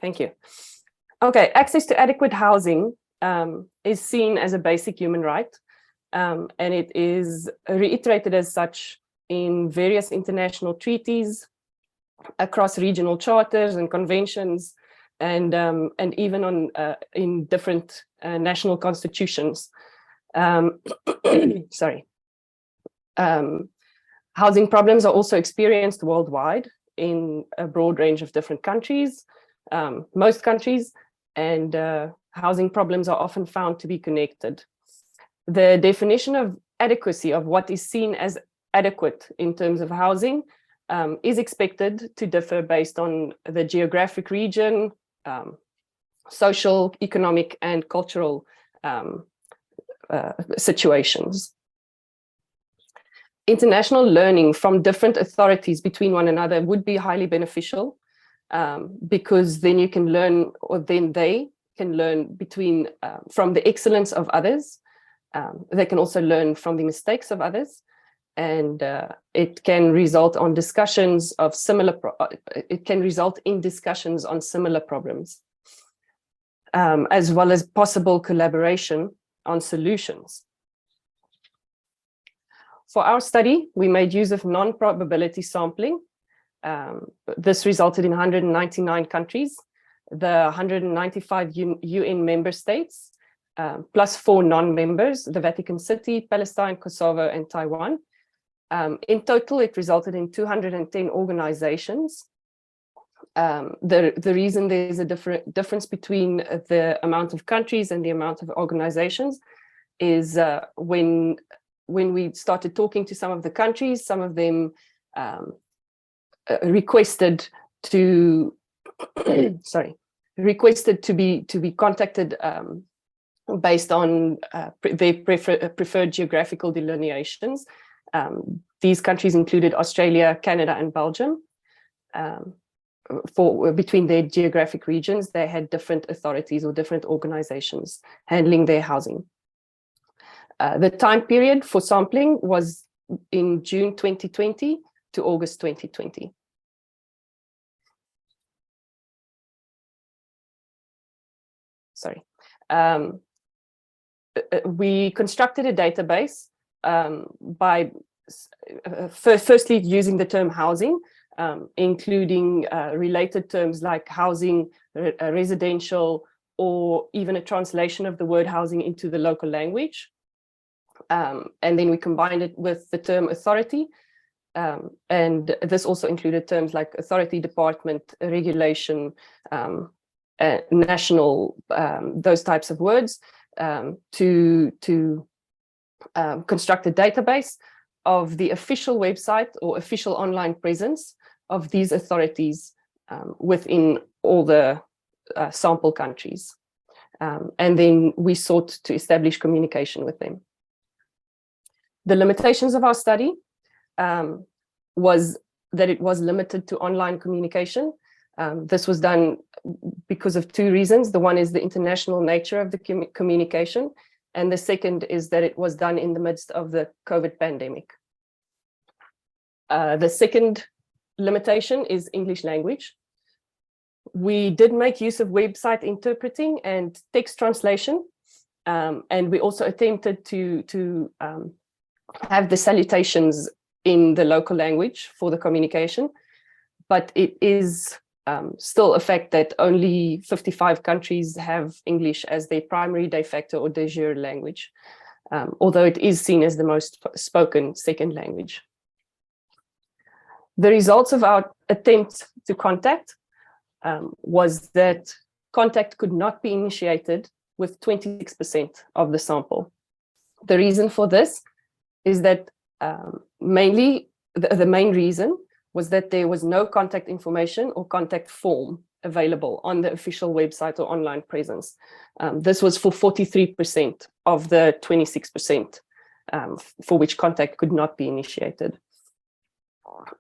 thank you. Okay, access to adequate housing is seen as a basic human right, and it is reiterated as such in various international treaties, across regional charters and conventions, and even on in different national constitutions. Sorry. Housing problems are also experienced worldwide in a broad range of different countries, most countries, and housing problems are often found to be connected. The definition of adequacy of what is seen as adequate in terms of housing is expected to differ based on the geographic region, social, economic, and cultural situations. International learning from different authorities between one another would be highly beneficial, because then you can learn, or then they can learn between from the excellence of others. They can also learn from the mistakes of others, and it can result on discussions of similar. It can result in discussions on similar problems, as well as possible collaboration on solutions. For our study, we made use of non-probability sampling. This resulted in 199 countries, the 195 UN member states, plus 4 non-members, the Vatican City, Palestine, Kosovo, and Taiwan. In total, it resulted in 210 organizations. The reason there's a difference between the amount of countries and the amount of organizations is when we started talking to some of the countries, some of them requested to be contacted based on their preferred geographical delineations. These countries included Australia, Canada, and Belgium. Between their geographic regions, they had different authorities or different organizations handling their housing. The time period for sampling was in June 2020 to August 2020. Sorry. We constructed a database by firstly using the term housing, including related terms like housing, residential, or even a translation of the word housing into the local language. And then we combined it with the term authority. And this also included terms like authority, department, regulation, national, those types of words, to construct a database of the official website or official online presence of these authorities within all the sample countries. And then we sought to establish communication with them. The limitations of our study was that it was limited to online communication. This was done because of 2 reasons. The one is the international nature of the communication, and the second is that it was done in the midst of the COVID pandemic. The second limitation is English language. We did make use of website interpreting and text translation, and we also attempted to have the salutations in the local language for the communication, but it is still a fact that only 55 countries have English as their primary, de facto, or de jure language, although it is seen as the most spoken second language. The results of our attempt to contact was that contact could not be initiated with 26% of the sample. The reason for this is that mainly, the main reason was that there was no contact information or contact form available on the official website or online presence. This was for 43% of the 26% for which contact could not be initiated.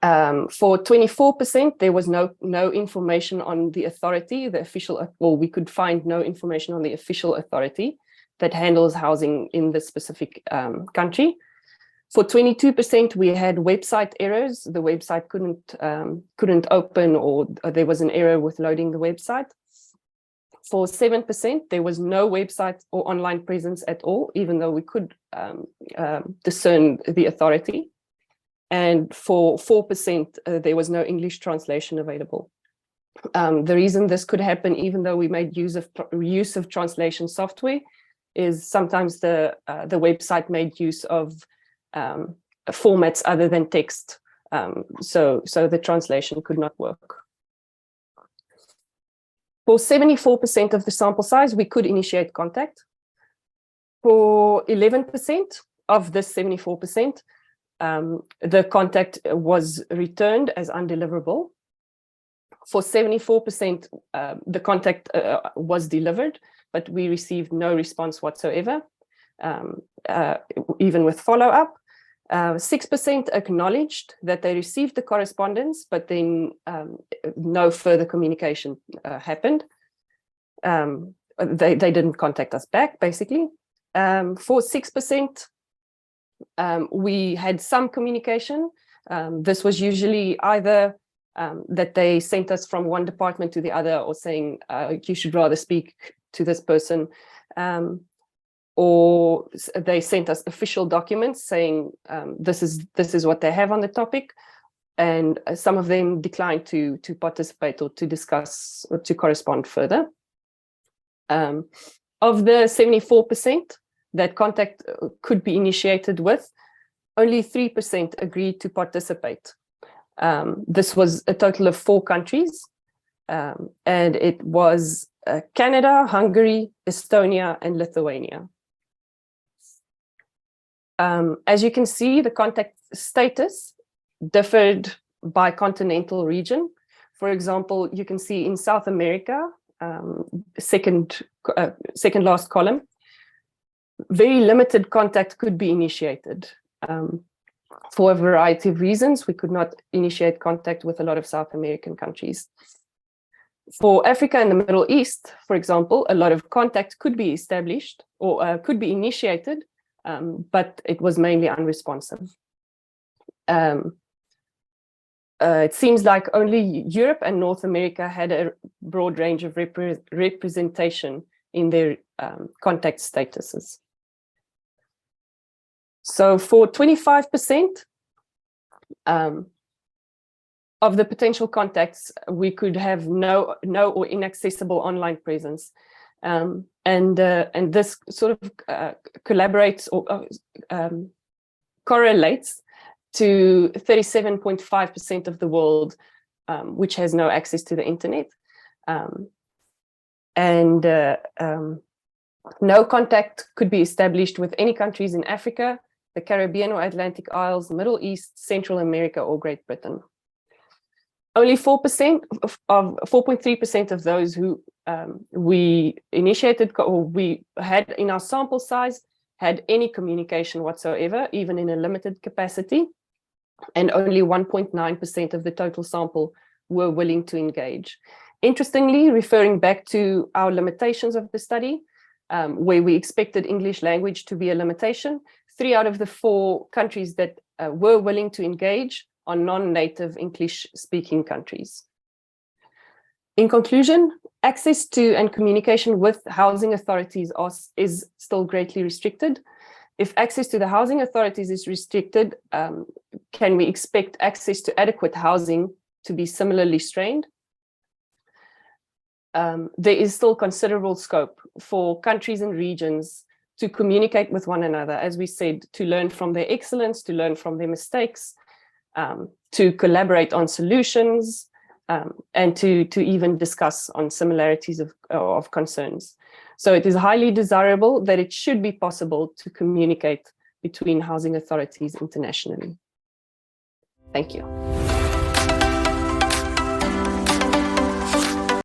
For 24%, there was no information on the authority, the official, or we could find no information on the official authority that handles housing in the specific country. For 22%, we had website errors. The website couldn't open, or there was an error with loading the website. For 7%, there was no website or online presence at all, even though we could discern the authority. And for 4%, there was no English translation available. The reason this could happen, even though we made use of translation software, is sometimes the website made use of formats other than text, so the translation could not work. For 74% of the sample size, we could initiate contact. For 11% of this 74%, the contact was returned as undeliverable. For 74%, the contact was delivered, but we received no response whatsoever, even with follow-up. 6% acknowledged that they received the correspondence, but then no further communication happened. They didn't contact us back, basically. For 6%, we had some communication. This was usually either that they sent us from one department to the other, or saying, you should rather speak to this person, or they sent us official documents saying this is what they have on the topic, and some of them declined to participate or to discuss or to correspond further. Of the 74% that contact could be initiated with, only 3% agreed to participate. This was a total of 4 countries, and it was Canada, Hungary, Estonia, and Lithuania. As you can see, the contact status differed by continental region. For example, you can see in South America, second last column, very limited contact could be initiated. For a variety of reasons, we could not initiate contact with a lot of South American countries. For Africa and the Middle East, for example, a lot of contact could be established or could be initiated, but it was mainly unresponsive. It seems like only Europe and North America had a broad range of representation in their contact statuses. So for 25% of the potential contacts, we could have no or inaccessible online presence. And this sort of collaborates or correlates to 37.5% of the world, which has no access to the internet. No contact could be established with any countries in Africa, the Caribbean or Atlantic Isles, Middle East, Central America, or Great Britain. Only 4.3% of those who we initiated or we had in our sample size had any communication whatsoever, even in a limited capacity, and only 1.9% of the total sample were willing to engage. Interestingly, referring back to our limitations of the study, where we expected English language to be a limitation, 3 out of the 4 countries that were willing to engage are non-native English-speaking countries. In conclusion, access to and communication with housing authorities is still greatly restricted. If access to the housing authorities is restricted, can we expect access to adequate housing to be similarly strained? There is still considerable scope for countries and regions to communicate with one another, as we said, to learn from their excellence, to learn from their mistakes, to collaborate on solutions, and to even discuss on similarities of concerns. So it is highly desirable that it should be possible to communicate between housing authorities internationally. Thank you.